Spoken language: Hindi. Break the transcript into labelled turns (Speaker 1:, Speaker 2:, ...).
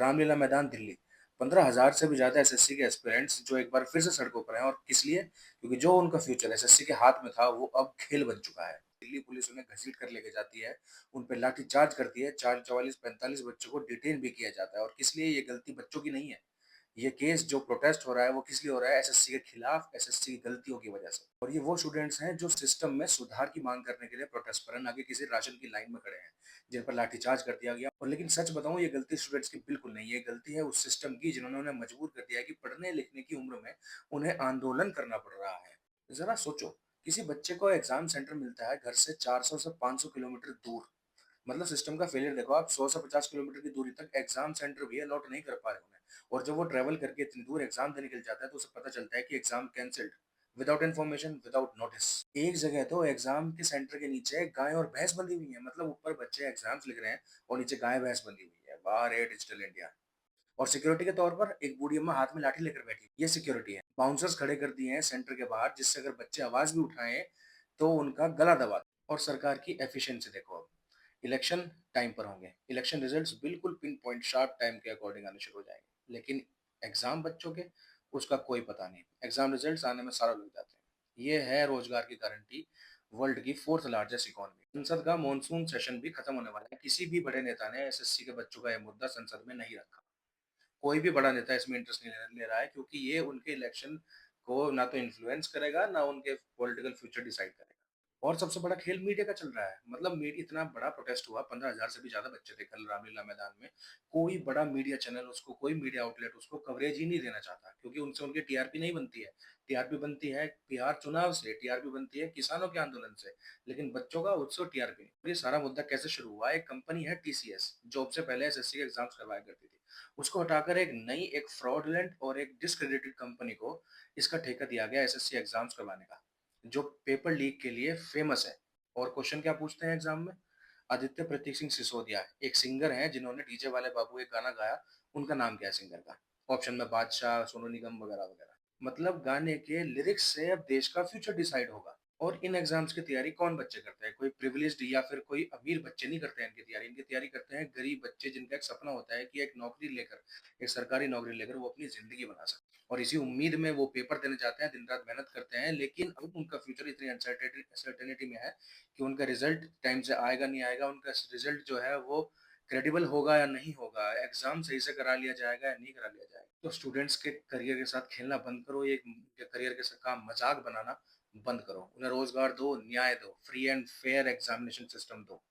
Speaker 1: रामलीला मैदान दिल्ली। 15,000 से भी ज़्यादा एसएससी के एस्पिरेंट्स जो एक बार फिर से सड़कों पर हैं और किस लिए? क्योंकि जो उनका फ्यूचर एसएससी के हाथ में था वो अब खेल बन चुका है। दिल्ली पुलिस उन्हें घसीट कर लेके जाती है, उन पे लाठीचार्ज करती है, 44 बच्चों को डिटेन भी किया जाता है और किस लिए? ये गलती बच्चों की नहीं है। ये केस जो प्रोटेस्ट हो रहा है वो किस लिए हो रहा है? एसएससी के खिलाफ, एसएससी की गलतियों की वजह से। और ये वो स्टूडेंट्स हैं जो सिस्टम में सुधार की मांग करने के लिए प्रोटेस्ट पर हैं, ना कि किसी राशन की लाइन में खड़े हैं, जिन पर लाठीचार्ज कर दिया गया। और लेकिन सच बताऊं, ये गलती स्टूडेंट्स की बिल्कुल नहीं है, ये गलती है उस सिस्टम की जिन्होंने उन्हें मजबूर कर दिया है कि पढ़ने लिखने की उम्र में उन्हें आंदोलन करना पड़ रहा है। जरा सोचो, किसी बच्चे को एग्जाम सेंटर मिलता है घर से 400 से 500 किलोमीटर दूर। मतलब सिस्टम का फेलियर देखो आप, 100 से 50 किलोमीटर की दूरी तक एग्जाम सेंटर भी अलॉट नहीं कर पा रहे उन्हें। और जब वो ट्रैवल करके इतनी दूर एग्जाम देने के लिए जाता है तो उसे पता चलता है कि exam cancelled, without information, without notice. एक जगह तो एग्जाम के सेंटर के नीचे गाय और भैंस बंधी हुई है, मतलब ऊपर बच्चे एग्जाम्स लिख रहे हैं और नीचे गाय भैंस बंधी हुई है। वाह रे डिजिटल इंडिया। और सिक्योरिटी के तौर पर एक बूढ़ी अम्मा हाथ में लाठी लेकर बैठी है। ये सिक्योरिटी है। बाउंसर्स खड़े कर दिए हैं सेंटर के बाहर, जिससे अगर बच्चे आवाज भी उठाएं तो उनका गला दबा दें। और सरकार की एफिशिएंसी देखो अब। इलेक्शन टाइम पर होंगे, इलेक्शन रिजल्ट्स बिल्कुल पिन पॉइंट शार्प टाइम के अकॉर्डिंग आने शुरू हो जाएंगे, लेकिन एग्जाम बच्चों के, उसका कोई पता नहीं। एग्जाम रिजल्ट्स आने में सालों लग जाते हैं। ये है रोजगार की गारंटी वर्ल्ड की फोर्थ लार्जेस्ट इकोनॉमी। संसद का मॉनसून सेशन भी खत्म होने वाला है, किसी भी बड़े नेता ने एसएससी के बच्चों का यह मुद्दा संसद में नहीं रखा। कोई भी बड़ा नेता इसमें इंटरेस्ट नहीं ले रहा है, क्योंकि ये उनके इलेक्शन को ना तो इन्फ्लुएंस करेगा, ना उनके पॉलिटिकल फ्यूचर डिसाइड करेगा। और सबसे बड़ा खेल मीडिया का चल रहा है। मतलब मीडिया, इतना बड़ा प्रोटेस्ट हुआ, 15,000 से भी ज्यादा बच्चे थे कल रामलीला मैदान में। कोई बड़ा मीडिया चैनल उसको, कोई मीडिया आउटलेट उसको कवरेज ही नहीं देना चाहता, क्योंकि उनसे उनकी टीआरपी नहीं बनती है। टीआरपी बनती है बिहार चुनाव से, टीआरपी बनती है किसानों के आंदोलन से, लेकिन बच्चों का उत्सव टीआरपी नहीं। ये सारा मुद्दा कैसे शुरू हुआ? एक कंपनी है टीसीएस, जॉब से पहले एसएससी के एग्जाम्स करवाया करती थी। उसको हटाकर एक नई, एक फ्रॉडलेंट और एक डिस्क्रेडिटेड कंपनी को इसका ठेका दिया गया एसएससी एग्जाम्स करवाने का, जो पेपर लीक के लिए फेमस है। और क्वेश्चन क्या पूछते हैं एग्जाम में? आदित्य प्रतीक सिंह सिसोदिया एक सिंगर हैं जिन्होंने डीजे वाले बाबू एक गाना गाया, उनका नाम क्या है सिंगर का? ऑप्शन में बादशाह, सोनू निगम वगैरह वगैरह। मतलब गाने के लिरिक्स से अब देश का फ्यूचर डिसाइड होगा। और इन एग्जाम्स की तैयारी कौन बच्चे करते हैं? कोई प्रिविलेज्ड या फिर कोई अमीर बच्चे नहीं करते हैं इनकी तैयारी। इनकी तैयारी करते हैं गरीब बच्चे, जिनका एक सपना होता है कि एक नौकरी लेकर, एक सरकारी नौकरी लेकर वो अपनी जिंदगी बना सके। और इसी उम्मीद में वो पेपर देने जाते हैं, दिन रात मेहनत करते हैं, लेकिन अब उनका फ्यूचर इतनी अनसर्टेनिटी में है कि उनका रिजल्ट टाइम से आएगा नहीं आएगा, उनका रिजल्ट जो है वो क्रेडिबल होगा या नहीं होगा, एग्जाम सही से करा लिया जाएगा या नहीं करा लिया जाएगा। तो स्टूडेंट्स के करियर के साथ खेलना बंद करो, ये करियर के का मजाक बनाना बंद करो। उन्हें रोजगार दो, न्याय दो, free and fair examination system दो।